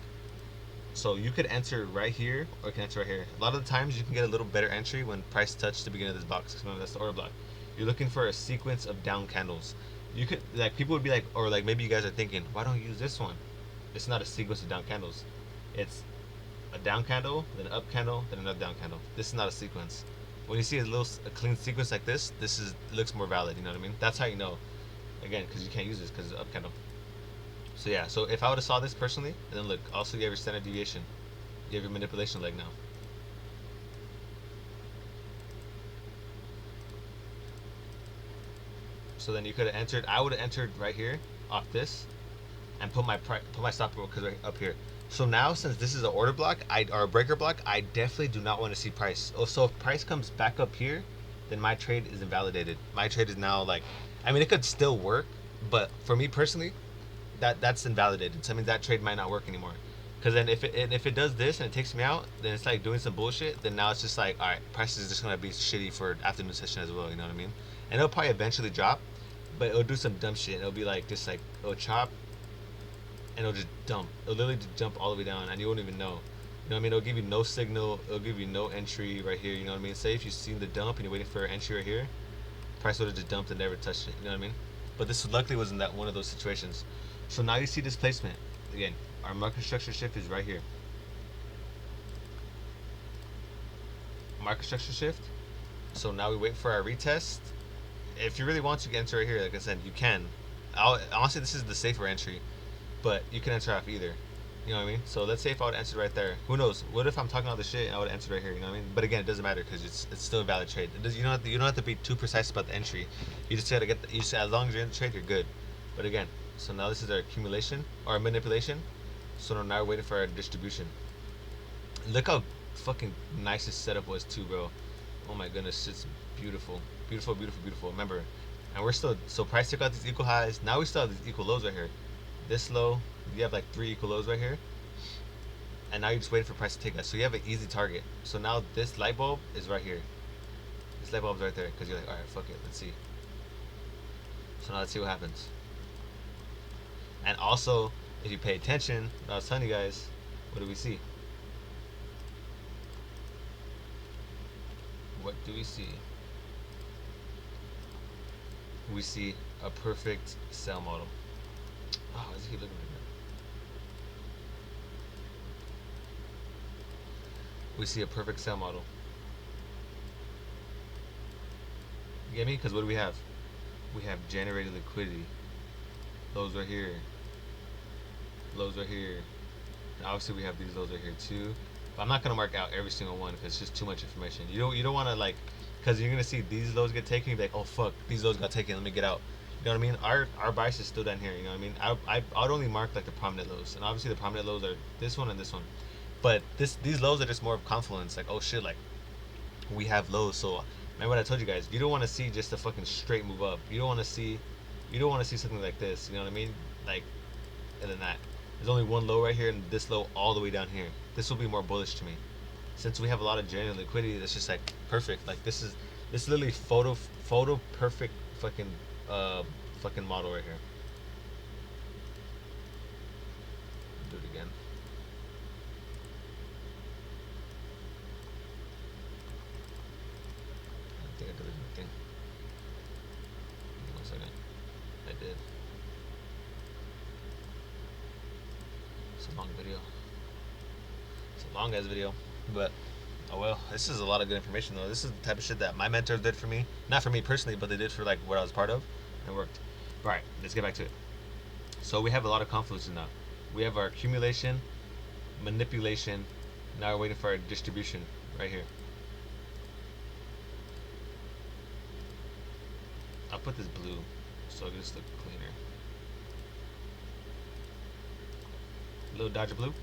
So you could enter right here, or you can enter right here. A lot of the times you can get a little better entry when price touched the beginning of this box. Remember that's the order block. You're looking for a sequence of down candles. You could like people would be like, or like maybe you guys are thinking, why don't you use this one? It's not a sequence of down candles. It's a down candle, then an up candle, then another down candle. This is not a sequence. When you see a clean sequence like this, it looks more valid. You know what I mean? That's how you know. Again, because you can't use this because it's up candle. So yeah, so if I would have saw this personally, and then look, also you have your standard deviation, you have your manipulation leg now. So then you could have entered. I would have entered right here off this, and put my stop because right up here. So now since this is an order block, or a breaker block, I definitely do not want to see price. Oh, so if price comes back up here, then my trade is invalidated. My trade is now like, I mean, it could still work, but for me personally, that's invalidated. So I mean that trade might not work anymore. Because then if it does this and it takes me out, then it's like doing some bullshit. Then now it's just like, all right, price is just gonna be shitty for afternoon session as well. You know what I mean? And it'll probably eventually drop, but it'll do some dumb shit. It'll be like just like it'll chop and it'll just dump. It'll literally just jump all the way down, and you won't even know. You know what I mean? It'll give you no signal. It'll give you no entry right here. You know what I mean? Say if you've seen the dump and you're waiting for an entry right here, price would have just dumped and never touched it. You know what I mean? But this luckily wasn't that one of those situations. So now you see this placement. Again, our market structure shift is right here. Market structure shift. So now we wait for our retest. If you really want to enter right here, like I said, you can. Honestly, this is the safer entry, but you can enter off either. You know what I mean? So let's say if I would enter right there, who knows? What if I'm talking all this shit and I would enter right here? You know what I mean? But again, it doesn't matter because it's still a valid trade. You don't have to be too precise about the entry. You just gotta you just as long as you're in the trade, you're good. But again, so now this is our accumulation or our manipulation. So now we're waiting for our distribution. Look how fucking nice this setup was too, bro. Oh my goodness, it's beautiful, beautiful, beautiful, beautiful. Remember, and we're still so price took out these equal highs. Now we still have these equal lows right here. This low, you have like 3 equal lows right here, and now you're just waiting for price to take that. So you have an easy target. So now this light bulb is right here. This light bulb's right there because you're like, all right, fuck it, let's see. So now let's see what happens. And also, if you pay attention, I was telling you guys, what do we see? What do we see? We see a perfect sell model. Oh, I just keep looking at that. We see a perfect sell model. You get me? Because what do we have? We have generated liquidity. Lows right here. Lows right here. And obviously we have these lows right here too. But I'm not gonna mark out every single one because it's just too much information. You don't want to like, because you're gonna see these lows get taken. You'll be like, oh fuck, these lows got taken. Let me get out. You know what I mean? Our bias is still down here. You know what I mean? I'd only mark like the prominent lows, and obviously the prominent lows are this one and this one. But these lows are just more of confluence. Like, oh shit, like we have lows. So remember what I told you guys. You don't want to see just a fucking straight move up. You don't want to see something like this. You know what I mean? Like, and then that. There's only one low right here and this low all the way down here. This will be more bullish to me. Since we have a lot of genuine liquidity, that's just like perfect. Like this is literally photo perfect fucking model right here. Do it again. I think I deleted the thing. Give me 1 second. I did. It's a long video. It's a long ass video, but oh well. This is a lot of good information though. This is the type of shit that my mentor did for me. Not for me personally, but they did for like what I was part of, and it worked. All right, let's get back to it. So we have a lot of confluences now. We have our accumulation, manipulation. Now we're waiting for our distribution right here. I'll put this blue so it just look cleaner. A little Dodger blue.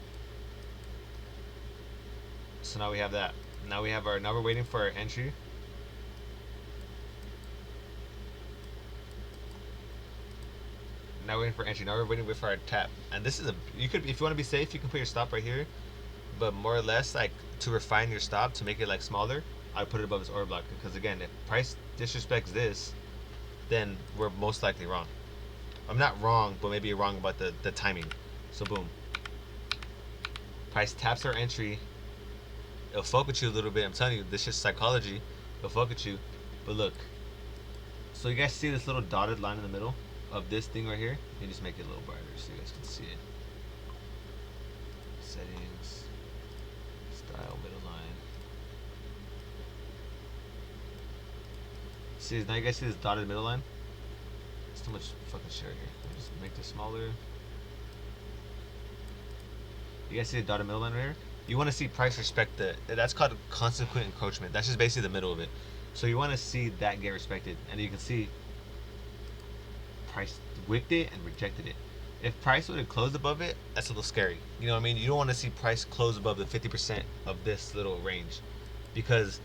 So now we have that. Now we're waiting for our entry. Now we're waiting for entry. Now we're waiting for our tap. And this is you could, if you want to be safe, you can put your stop right here. But more or less, like, to refine your stop, to make it like smaller, I put it above this order block, because again, if price disrespects this, then we're most likely wrong. I'm not wrong, but maybe you're wrong about the timing. So boom. Price taps our entry. It'll fuck with you a little bit. I'm telling you, this is psychology. It'll fuck with you. But look. So you guys see this little dotted line in the middle of this thing right here? Let me just make it a little brighter so you guys can see it. Settings. Style, middle line. See, now you guys see this dotted middle line? It's too much fucking shit right here. Let me just make this smaller. You guys see the dotted middle line right here? You want to see price respect that's called consequent encroachment. That's just basically the middle of it. So you want to see that get respected, and you can see price wicked it and rejected it. If price would have closed above it, that's a little scary. You know what I mean? You don't want to see price close above the 50% of this little range, because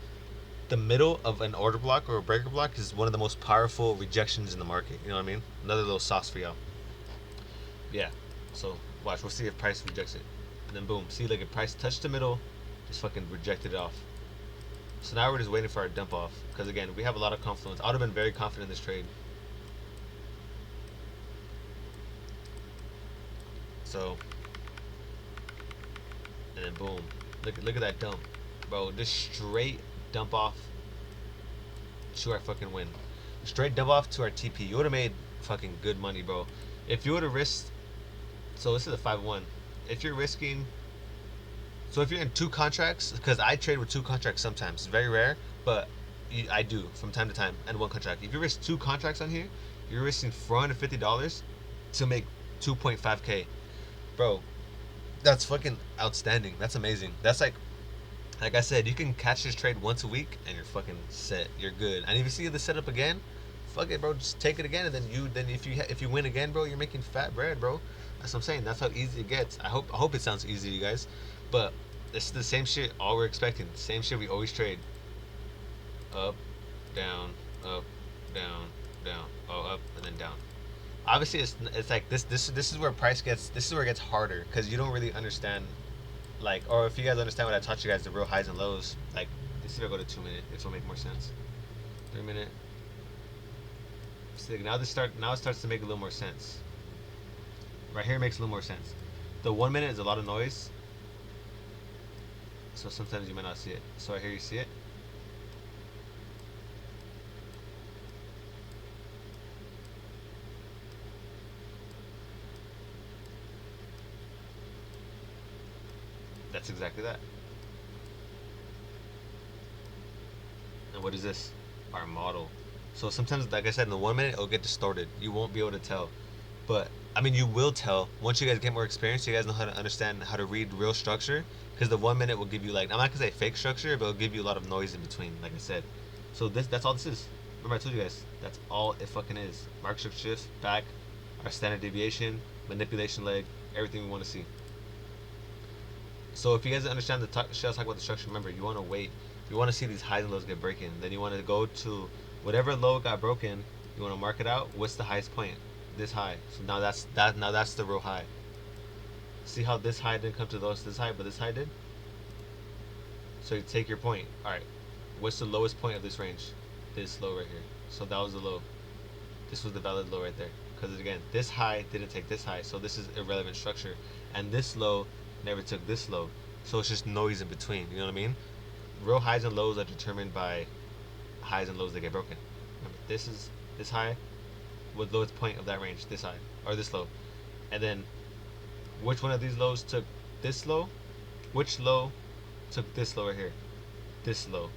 the middle of an order block or a breaker block is one of the most powerful rejections in the market. You know what I mean? Another little sauce for y'all. Yeah. So watch. We'll see if price rejects it. And then boom, see, like, if price touched the middle, just fucking rejected it off. So now we're just waiting for our dump off, because again, we have a lot of confluence. I would have been very confident in this trade. So, and then boom, look at that dump, bro. This straight dump off to our fucking win. Straight dump off to our TP. You would have made fucking good money, bro. If you would have risked, so this is a 5-1. If you're risking, so if you're in 2 contracts, because I trade with 2 contracts sometimes, it's very rare, but I do from time to time, and 1 contract. If you risk 2 contracts on here, you're risking $450 to make 2.5K, bro. That's fucking outstanding. That's amazing. That's like I said, you can catch this trade once a week and you're fucking set. You're good. And if you see the setup again, fuck it, bro. Just take it again, and then if you win again, bro, you're making fat bread, bro. That's what I'm saying. That's how easy it gets. I hope it sounds easy to you guys, but it's the same shit. All we're expecting, same shit we always trade. Up, down, up, down, down. Oh, up and then down. Obviously, it's like this is where price gets. This is where it gets harder, because you don't really understand, like, or if you guys understand what I taught you guys, the real highs and lows. Like, let's see if I go to 2 minute. This will make more sense. 3 minute. See, now it starts to make a little more sense. Right here makes a little more sense. The 1 minute is a lot of noise, so sometimes you might not see it. So right here you see it. That's exactly that. And what is this? Our model. So sometimes, like I said, in the 1 minute it'll get distorted. You won't be able to tell. But I mean, you will tell once you guys get more experience. You guys know how to understand how to read real structure, because the 1 minute will give you, like, I'm not gonna say fake structure, but it'll give you a lot of noise in between, like I said. So that's all this is. Remember I told you guys, that's all it fucking is. Market structure shift, back, our standard deviation, manipulation leg, everything we want to see. So if you guys understand shit I was talking about the structure, remember, you want to wait. You want to see these highs and lows get broken. Then you want to go to whatever low got broken. You want to mark it out. What's the highest point? This high. So now that's the real high. See how this high didn't come to this high, but this high did? So you take your point. Alright. What's the lowest point of this range? This low right here. So that was the low. This was the valid low right there. Because again, this high didn't take this high, so this is irrelevant structure. And this low never took this low. So it's just noise in between. You know what I mean? Real highs and lows are determined by highs and lows that get broken. Remember, this is this high with lowest point of that range, this high or this low. And then which one of these lows took this low? Which low took this low right here? This low.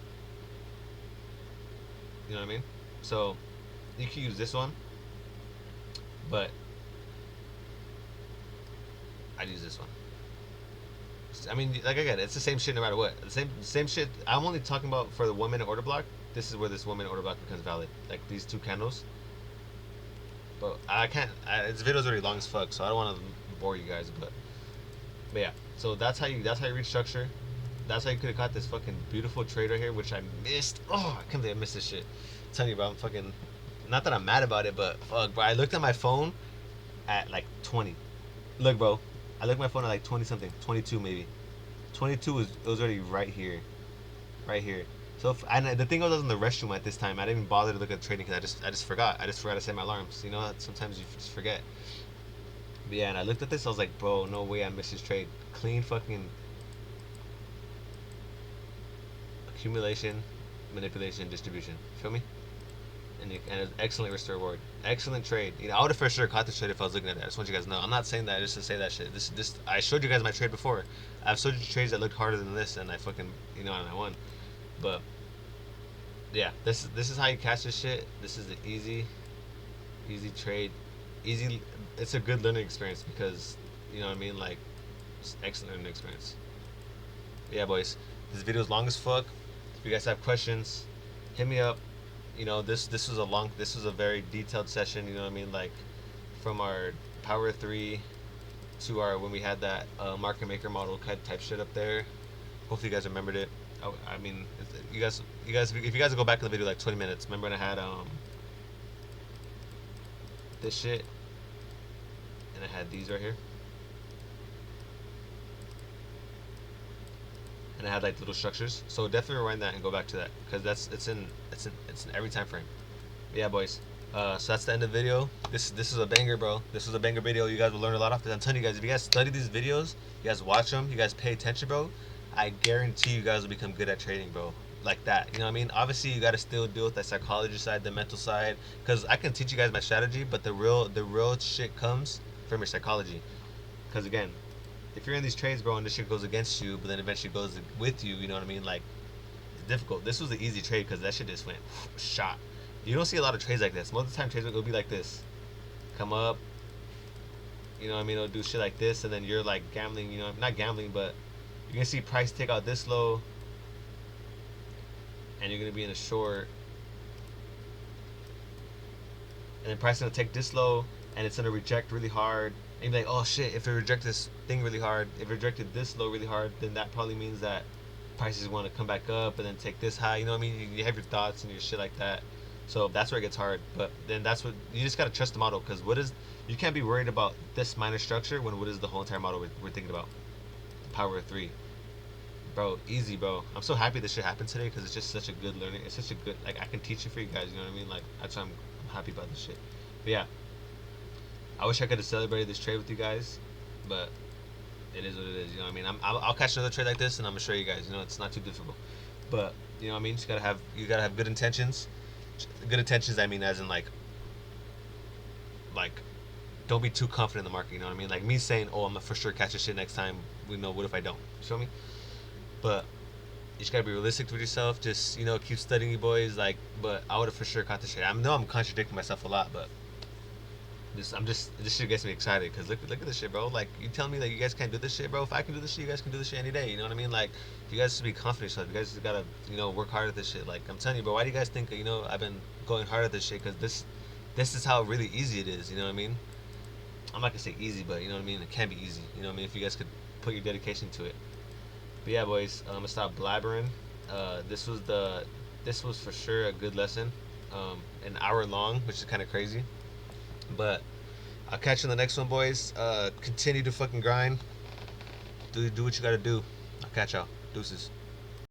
You know what I mean? So you can use this one, but I'd use this one. I mean, like again, it's the same shit no matter what. The same shit. I'm only talking about for the 1 minute order block. This is where this 1 minute order block becomes valid. Like these two candles. But I can't. This video's already long as fuck, so I don't want to bore you guys. But yeah. So that's how you read structure. That's how you could have caught this fucking beautiful trade right here, which I missed. Oh, I can't believe I missed this shit. I'm telling you, bro, I'm fucking. Not that I'm mad about it, but fuck, bro. I looked at my phone at like 20. Look, bro. I looked at my phone at like 20 something, 22 maybe. 22 was it was already right here, right here. So and the thing was, I was in the restroom at this time. I didn't even bother to look at trading because I just forgot. I just forgot to set my alarms. You know, sometimes you just forget. But yeah, and I looked at this. I was like, bro, no way I missed this trade. Clean fucking accumulation, manipulation, distribution. Feel me? And an excellent risk to reward. Excellent trade. You know, I would have for sure caught this trade if I was looking at that. I just want you guys to know. I'm not saying that just to say that shit. This I showed you guys my trade before. I've showed you trades that looked harder than this, and I fucking and I won. But yeah, this is how you catch this shit. This is the easy trade. Easy. It's a good learning experience because you know what I mean. Like, it's excellent learning experience. But yeah, boys. This video is long as fuck. If you guys have questions, hit me up. You know, this was a very detailed session. You know what I mean, like from our Power 3 to our when we had that market maker model type shit up there. Hopefully you guys remembered it. I mean, you guys if you guys go back in the video like 20 minutes, remember when I had this shit and I had these right here. And I had like little structures. So definitely rewind that and go back to that because it's in every time frame. But yeah, boys. So that's the end of the video. This is a banger, bro. This was a banger video. You guys will learn a lot off this. I'm telling you guys, if you guys study these videos, you guys watch them, you guys pay attention, bro. I guarantee you guys will become good at trading, bro. Like that. You know what I mean? Obviously, you got to still deal with that psychology side, the mental side, because I can teach you guys my strategy, but the real shit comes from your psychology. Because again, if you're in these trades, bro, and this shit goes against you, but then eventually goes with you, you know what I mean? Like, it's difficult. This was an easy trade because that shit just went shot. You don't see a lot of trades like this. Most of the time, trades will be like this. Come up, you know what I mean? It'll do shit like this, and then you're like gambling, you know, not gambling, but you're going to see price take out this low, and you're going to be in a short, and then price is going to take this low, and it's going to reject really hard. And you're like, oh shit, if it rejected this thing really hard, if it rejected this low really hard, then that probably means that prices want to come back up and then take this high. You know what I mean? You have your thoughts and your shit like that. So that's where it gets hard. But then that's what you just gotta trust the model because you can't be worried about this minor structure when what is the whole entire model we're thinking about? The Power of 3, bro. Easy, bro. I'm so happy this shit happened today because it's just such a good learning. It's such a good I can teach it for you guys. You know what I mean? Like that's why I'm happy about this shit. But yeah. I wish I could have celebrated this trade with you guys, but it is what it is. You know what I mean? I'll catch another trade like this, and I'm gonna show you guys. You know, it's not too difficult, but you know what I mean. You gotta have good intentions. Good intentions. I mean, as in like, don't be too confident in the market. You know what I mean? Like me saying, "Oh, I'm gonna for sure catch this shit next time." We know what if I don't? You feel me? But you just gotta be realistic with yourself. Just keep studying, you boys. Like, but I would have for sure caught this shit. I know I'm contradicting myself a lot, but. This shit gets me excited because look at this shit, bro. Like you tell me like you guys can't do this shit, bro. If I can do this shit, you guys can do this shit any day. You know what I mean? Like you guys should be confident. So you guys just gotta work hard at this shit. Like I'm telling you, bro. Why do you guys think I've been going hard at this shit? Because this is how really easy it is. You know what I mean? I'm not gonna say easy, but you know what I mean. It can be easy. You know what I mean? If you guys could put your dedication to it. But yeah, boys. I'm gonna stop blabbering. This was for sure a good lesson. An hour long, which is kind of crazy. But I'll catch you in the next one, boys. Continue to fucking grind. Do what you gotta do. I'll catch y'all. Deuces.